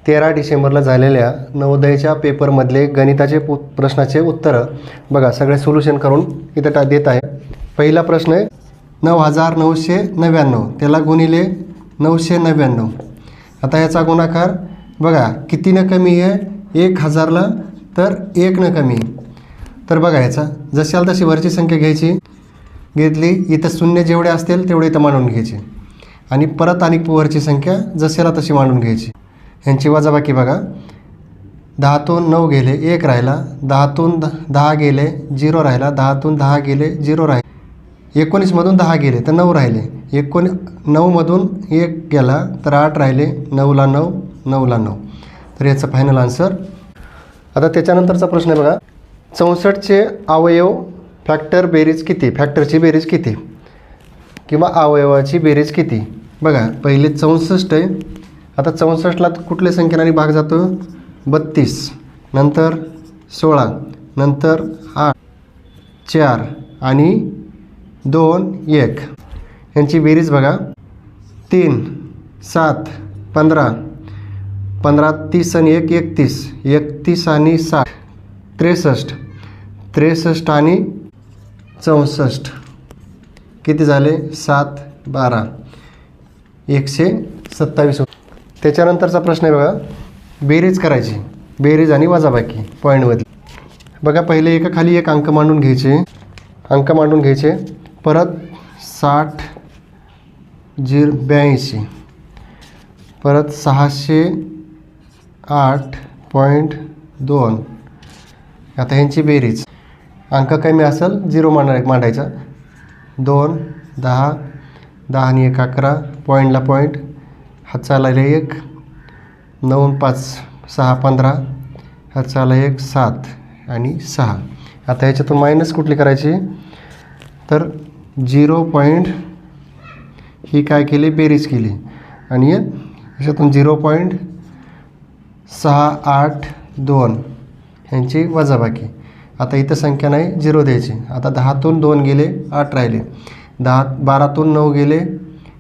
13 डिसेंबरला झालेल्या नवोदयच्या पेपरमधले गणिताचे प्रश्नाचे उत्तरं बघा, सगळे सोल्युशन करून इथं देत आहे. पहिला प्रश्न आहे 9999, त्याला गुणिले 999. आता याचा गुणाकार बघा कितीनं कमी आहे, 1000ला तर 1नं कमी. तर बघा याचा जशाला तशी वरची संख्या घेतली, इथं शून्य जेवढे असतील तेवढे इथं मांडून घ्यायचे आणि परत आणि वरची संख्या जशाला तशी मांडून घ्यायची. यांची वजाबाकी बघा, 10तून 9 गेले 1 राहिला, 10तून 10 गेले 0 राहिला, 10तून 10 गेले 0 राहिले, 19मधून 10 गेले तर 9 राहिले, 9मधून 1 गेला तर 8 राहिले, 9ला 9, 9ला 9. तर याचं फायनल आन्सर. आता त्याच्यानंतरचा प्रश्न आहे बघा, 64चे अवयव फॅक्टर बेरीज किती, फॅक्टरची बेरीज किती किंवा अवयवाची बेरीज किती. बघा पहिले 64 आहे. आता 64ला कुठल्या संख्येने भाग जातो, 32, नंतर 16, नंतर 8, 4 आणि 2, 1. यांची बेरीज बघा, 3, 7, 15, 15, 30 आणि 1, 31, 31 आणि 60, 63, 63 आणि 64 किती झाले, 7, 12, 127. त्याच्यानंतरचा प्रश्न आहे बघा, बेरीज करायची, बेरीज आणि वजाबाकी पॉईंटमध्ये. बघा पहिले एका खाली एक अंक मांडून घ्यायचे, परत 60, 82, परत 608.2. आता ह्यांची बेरीज, अंक कमी असेल 0 मांडायचा, 2, 10, 10 आणि 1, 11, पॉईंटला पॉईंट, हातचाला 1, 9, 5, 6, 15, हातचाला 1, 7 आणि 6. आता ह्याच्यातून मायनस कुठली करायची, तर 0 पॉईंट ही काय केली, बेरीज केली आणि ह्याच्यातून 0.682 ह्यांची वजाबाकी. आता इथं संख्या नाही, 0 द्यायची. आता 10तून 2 गेले 8 राहिले, 12तून 9 गेले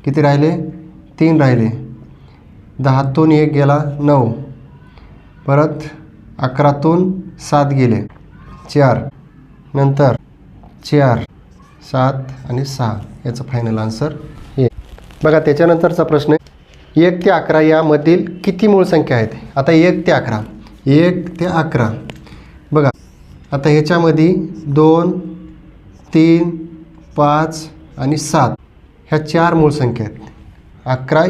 किती राहिले, 3 राहिले, 10तून 1 गेला 9, परत 11तून 7 गेले 4, नंतर 4, 7 आणि 6. याचं फायनल आन्सर हे. बघा त्याच्यानंतरचा प्रश्न आहे, 1 ते 11 यामधील किती मूळ संख्या आहेत. आता 1 ते 11 बघा, आता ह्याच्यामध्ये 2, 3, 5 आणि 7 ह्या 4 मूळ संख्या आहेत.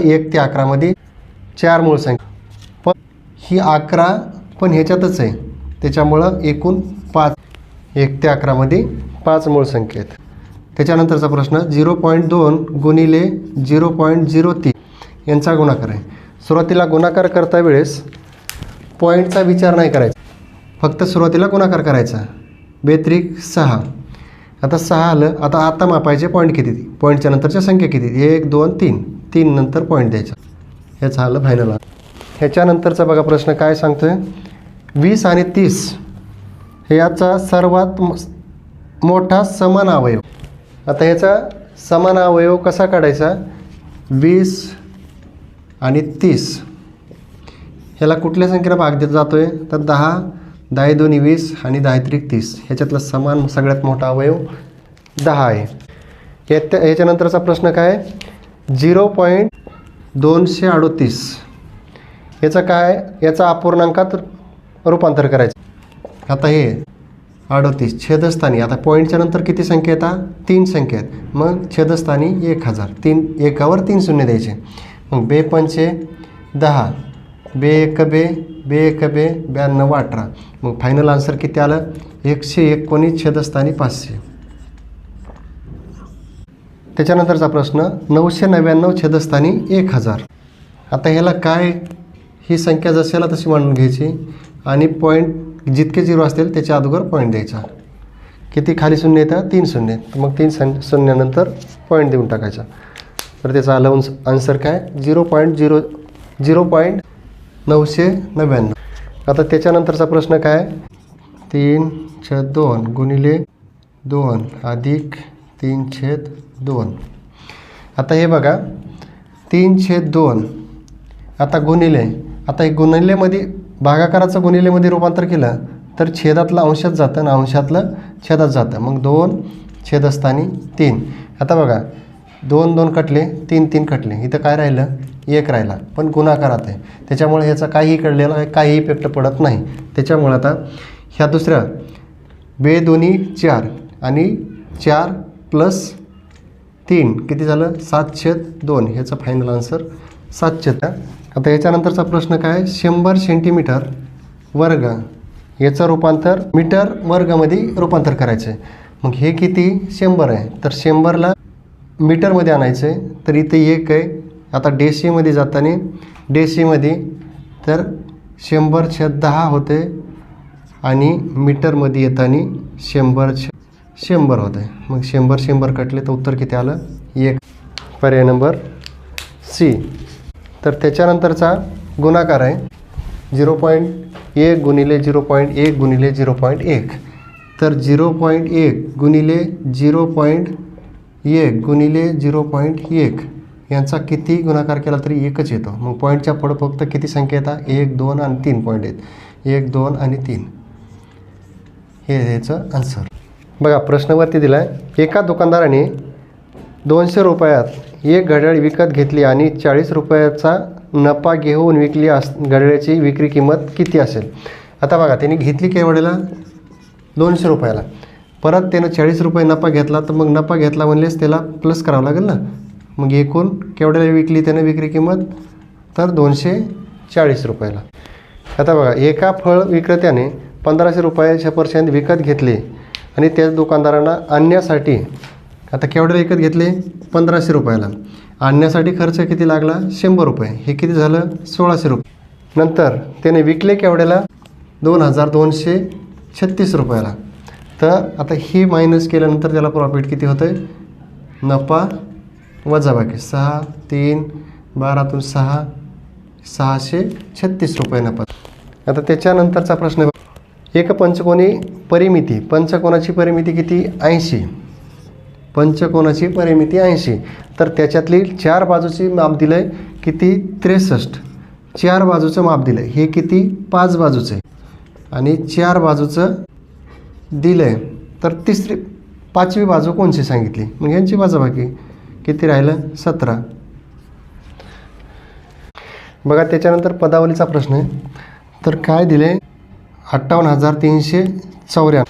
1 ते 11मध्ये 4 मूळ संख्या, पण ही 11 पण ह्याच्यातच आहे, त्याच्यामुळं एकूण 5. 1 ते 11मध्ये 5 मूळ संख्या आहेत. त्याच्यानंतरचा प्रश्न, 0.2 गुणिले 0.03 यांचा गुणाकार आहे. सुरुवातीला गुणाकार करता वेळेस पॉईंटचा विचार नाही करायचा, फक्त सुरुवातीला गुणाकार करायचा. 2 6. आता 6 आलं, आता मापायचे पॉईंट किती, पॉईंटच्या नंतरच्या संख्या किती, 1 2 3, 3 नंतर पॉईंट द्यायचा. ह्याचं आलं फायनल. ह्याच्यानंतरचा बघा प्रश्न काय सांगतो आहे, 20 आणि 30 हे याचा सर्वात मोठा समान अवयव. आता ह्याचा समान अवयव कसा काढायचा, 20 आणि 30 ह्याला कुठल्या संख्येला भाग देत जातो आहे, तर 10, 10 2 20 आणि 10 3 30. ह्याच्यातला समान सगळ्यात मोठा अवयव 10 आहे. ह्याच्यानंतरचा प्रश्न काय, 0.238 याचं काय, याचा अपूर्णांकात रूपांतर करायचं. आता हे 38 छेदस्थानी, आता पॉईंटच्या नंतर किती संख्या येतात, 3 संख्या आहेत, मग छेदस्थानी 1000, 3 एकावर 3 शून्य द्यायचे. मग 2 पंचे 10, 2 एक बे, 2 एक बे, 92 18. मग फायनल आन्सर किती आलं, 119 छेदस्थानी 500. त्याच्यानंतरचा प्रश्न, 999 छेदस्थानी 1000. आता ह्याला काय, ही संख्या जशाला तशी मांडून घ्यायची आणि पॉईंट जितके 0 असतील त्याच्या अगोदर पॉईंट द्यायचा. किती खाली शून्य येतात, 3 शून्य, मग 3 शून्यानंतर पॉईंट देऊन टाकायचा. तर त्याचा आलं आन्सर काय, 0.999. आता त्याच्यानंतरचा प्रश्न काय, 3/2 गुणिले 2 अधिक 3/2. आता हे बघा 3/2, आता गुणिले आता एक गुणिलेमध्ये भागाकाराचं गुणिलेमध्ये रूपांतर केलं तर छेदातलं अंशात जातं आणि अंशातलं छेदात जातं. मग 2 छेदस्थानी 3. आता बघा 2 2 कटले, 3 3 कटले, इथं काय राहिलं 1 राहिला, पण गुणाकारात आहे त्याच्यामुळे ह्याचा काहीही कळलेला काही इफेक्ट पडत नाही. त्याच्यामुळे आता ह्या दुसऱ्या 2 दोन्ही 4 आणि 4 + 3 किती झालं 7/2. ह्याचा फायनल आन्सर 7/2. आता याच्यानंतरचा प्रश्न काय 100 सेंटीमीटर वर्ग याचं रूपांतर मीटर वर्गमध्ये रूपांतर करायचं आहे. मग हे किती 100 आहे तर 100ला मीटरमध्ये आणायचं आहे. तर इथे 1 आहे. आता डेसीमध्ये जाताना डेसीमध्ये तर 100/10 होते आणि मीटरमध्ये येताना 100/100 होते. मग 100 कटले तर उत्तर किती आलं 1. पर्याय नंबर सी. तर त्याच्यानंतरचा गुणाकार आहे 0.1 गुणिले 0.1 गुणिले 0.1. तर 0.1 गुणिले 0.1 गुणिले 0.1 यांचा किती गुणाकार केला तरी 1च येतो. मग पॉईंटच्या पुढं फक्त किती संख्या येतात 1 2 आणि 3 पॉईंट आहेत. 1 2 आणि 3 हे ह्याचं आन्सर. बघा प्रश्नावरती दिला आहे एका दुकानदाराने 200 रुपयात एक घड्याळ विकत घेतली आणि 40 रुपयाचा नफा घेऊन विकली घड्याळाची विक्री किंमत किती असेल. आता बघा त्याने घेतली केवढ्याला 200 रुपयाला, परत त्यानं 40 रुपये नफा घेतला तर मग नफा घेतला म्हणलेच त्याला प्लस करावं लागेल ना. मग एकूण केवढ्याला विकली त्यानं विक्री किंमत तर 240 रुपयाला. आता बघा एका फळ विक्रेत्याने 1500 रुपये सफरचंद विकत घेतले आणि त्याच दुकानदारांना आणण्यासाठी आता केवढ्याला विकत घेतले 1500 रुपयाला. आणण्यासाठी खर्च किती लागला 100 रुपये. हे किती झालं 1600 रुपये. नंतर त्याने विकले केवढ्याला 2236 रुपयाला. तर आता हे मायनस केल्यानंतर त्याला प्रॉफिट किती होतं आहे नफा वजाबाकी 6 3 12 6 636 रुपये नफा. आता त्याच्यानंतरचा प्रश्न एक पंचकोनी परिमिती पंचकोनाची परिमिती किती 80. पंचकोनाची परिमिती 80. तर त्याच्यातली 4 बाजूची माप दिलं आहे किती 63. 4 बाजूचं माप दिलं आहे हे किती 5 बाजूचं आहे आणि 4 बाजूचं दिलं आहे तर 5वी बाजू कोणची सांगितली. मग यांची वजाबाकी किती राहिलं 17. बघा त्याच्यानंतर पदावलीचा प्रश्न आहे. तर काय दिले 58,394.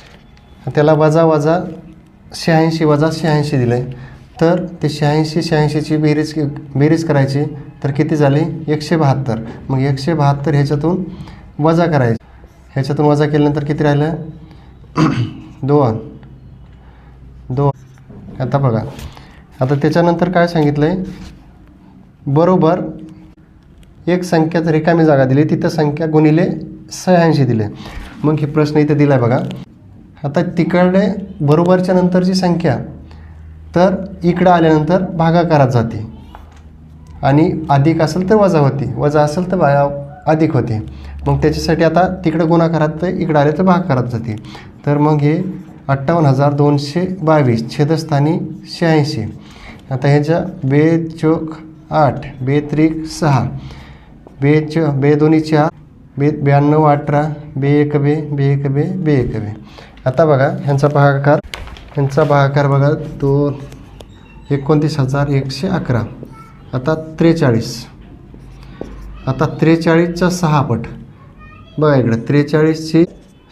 त्याला वजा 86 वजा 86 दिलं आहे. तर ते 86ची बेरीज करायची तर किती झाली 172. मग 172 ह्याच्यातून वजा करायची. ह्याच्यातून वजा केल्यानंतर किती राहिलं 2. आता बघा आता त्याच्यानंतर काय सांगितलं आहे बरोबर एक संख्याच रिकामी जागा दिली तिथं संख्या गुणिले 86 दिले. मग हे प्रश्न इथे दिला आहे बघा. आता तिकडे बरोबरच्या नंतरची संख्या तर इकडं आल्यानंतर भागाकारात जाते आणि अधिक असेल तर वजा होती, वजा असेल तर अधिक होते. मग त्याच्यासाठी आता तिकडं गुणाकारात तर इकडं आले तर भागाकारात जाते. तर मग हे 58,222 छेदस्थानी 86. आता ह्याच्या 2 चोक 8 2 त्रिक 6 2 दोन्ही 4 92 18 2 1 2 2 1 2 2 1 2. आता बघा ह्यांचा भागाकार बघा 29,111. आता 43. आता 43चा 6 पट बघा इकडं 43ची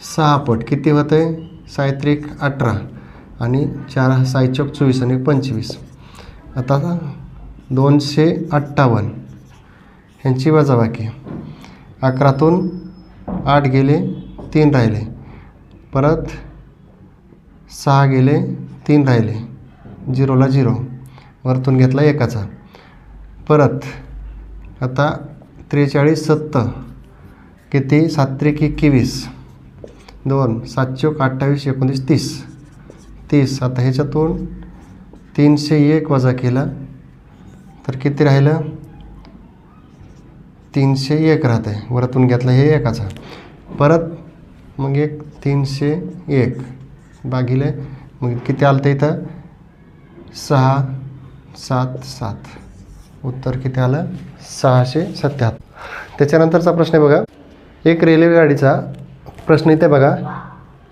6 पट किती होतं आहे 6 त्रिक 18 आणि 4 6 चौक 24 आणि 25. आता 258 ह्यांची वजाबाकी 11तून 8 गेले 3 राहिले, परत 6 गेले 3 राहिले, 0ला 0 वरतून घेतला 1चा. परत आता 43 7 किती 7 त्रिक 21 2 7 चौक 28 19 30. आता ह्याच्यातून 301 वजा केला तर किती राहिलं 301 राहतं आहे. वरतून घेतलं हे 1चा. परत मग 301 भागिले मग किती आलं तर इथं 6 7 7. उत्तर किती आलं 677. त्याच्यानंतरचा प्रश्न आहे बघा, एक रेल्वेगाडीचा प्रश्न इथे बघा.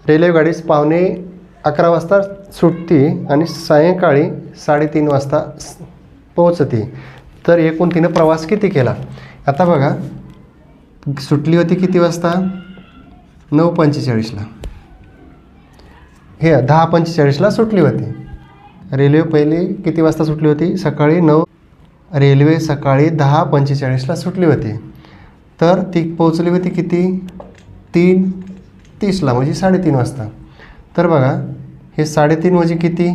रेल्वेगाडी 11:15 वाजता सुटते आणि सायंकाळी 3:30 वाजता पोहोचते, तर एकूण तिनं प्रवास किती केला? आता बघा, सुटली होती किती वाजता? 9:45ला. हे 10:45ला सुटली होती. रेल्वे पहिली किती वाजता सुटली होती? रेल्वे सकाळी 10:45ला सुटली होती, तर ती पोहोचली होती किती? 3:30ला, म्हणजे 3:30 वाजता. तर बघा, हे 3:30 म्हणजे किती?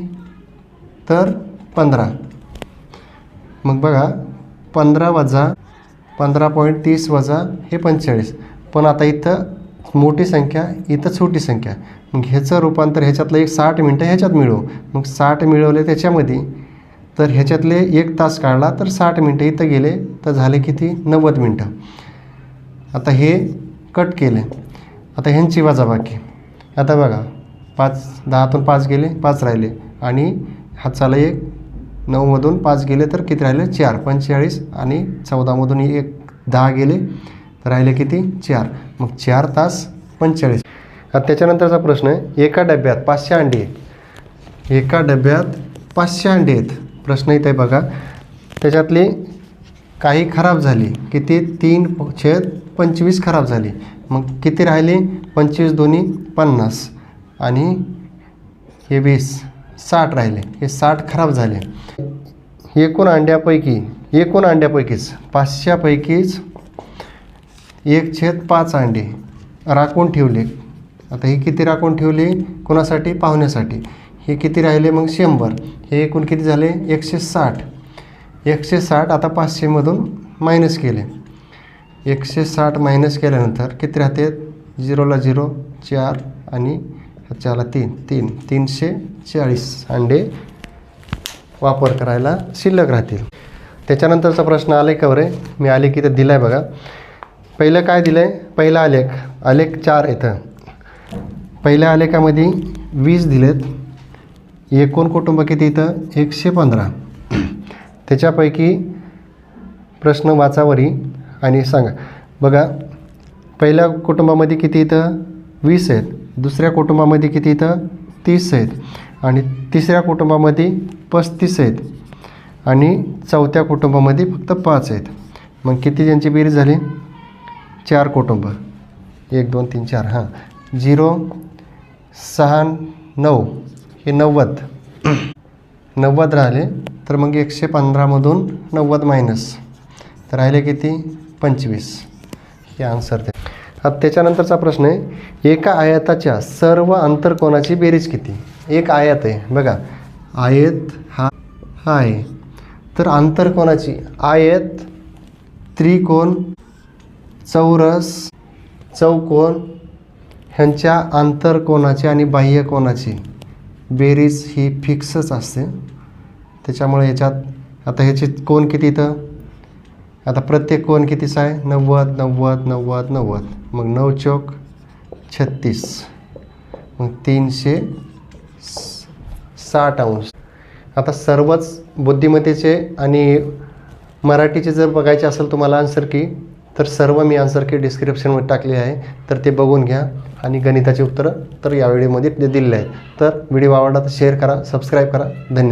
तर 15. मग बघा, 15 वजा 15.30 वजा हे 45. पण आता इथं मोठी संख्या, इथं छोटी संख्या. मग ह्याचं रूपांतर ह्याच्यातलं एक 60 मिनटं ह्याच्यात मिळवू. मग 60 मिळवले त्याच्यामध्ये, तर ह्याच्यातले 1 तास काढला तर 60 मिनटं इथं गेले, तर झाले किती? 90 मिनटं. आता हे कट केले. आता ह्यांची वजाबाकी. आता बघा, 10तून 5 गेले, 5 राहिले, आणि हातचाला 1, 9मधून 5 गेले तर किती राहिले? 4. 45, आणि 14मधून 10 गेले तर राहिले किती? 4. मग 4 तास 45. आता त्याच्यानंतरचा प्रश्न आहे, एका डब्यात 500 अंडी आहेत. एका डब्यात 500 अंडी आहेत. प्रश्न इथे बघा, त्याच्यातली काही खराब झाली. किती? 3/25 खराब झाली. मग किती राहिले? 25 दोन्ही 50, आणि हे 20, 60 राहिले. हे 60 खराब झाले. एकूण अंड्यापैकीच 500 पैकीच 1/5 अंडे राखून ठेवले. आता हे किती राखून ठेवले? कोणासाठी? पाहुण्यासाठी. हे किती राहिले? मग 100. हे एकूण किती झाले? 160. 160 आता 500मधून मायनस केले. 160 मायनस केल्यानंतर किती राहते? 0ला 0, 4, आणि ह्याच्याला 3, 340 अंडे वापर करायला शिल्लक राहतील. त्याच्यानंतरचा प्रश्न आलेखावर आहे. मी आलेख इथं दिला आहे बघा. पहिलं काय दिलं आहे? पहिला आलेख 4 इथं. पहिल्या आलेखामध्ये 20 दिलेत. एकूण कुटुंब किती इथं? 115. त्याच्यापैकी प्रश्न वाचावरी आणि सांगा. बघा, पहिल्या कुटुंबामध्ये किती इथं? 20 आहेत. दुसऱ्या कुटुंबामध्ये किती इथं? 30 आहेत. आणि तिसऱ्या कुटुंबामध्ये 35 आहेत. आणि चौथ्या कुटुंबामध्ये फक्त 5 आहेत. मग किती त्यांची बेरीज झाली? 4 कुटुंब. 1 2 3 4. हां, 0 6 9, हे 90 राहिले. तर मग 115मधून 90 मायनस, तर राहिले किती? 25. हे आन्सर ते. आता त्याच्यानंतरचा प्रश्न आहे, एका आयताच्या सर्व अंतर्कोनाची बेरीज किती? एक आयत आहे बघा, आयत हा आहे. तर अंतर्कोनाची आयत, त्रिकोण, चौरस, चौकोन ह्यांच्या आंतरकोनाची आणि बाह्यकोनाची बेरीज ही फिक्सच असते. त्याच्यामुळे ह्याच्यात आता ह्याची कोण किती इथं? आता प्रत्येक कोण कितीचा आहे? 90 90 90 90. मग 9 चौक 36, मग 360 अंश. आता सर्वच बुद्धिमत्तेचे आणि मराठीचे जर बघायचे असेल तुम्हाला आन्सर की, तर सर्व मी आन्सर की डिस्क्रिप्शनमध्ये टाकले आहे, तर ते बघून घ्या. आणि गणिताचे उत्तरं तर या व्हिडिओमध्ये दिलेले आहेत. तर व्हिडिओ आवडला तर शेअर करा, सबस्क्राईब करा. धन्यवाद.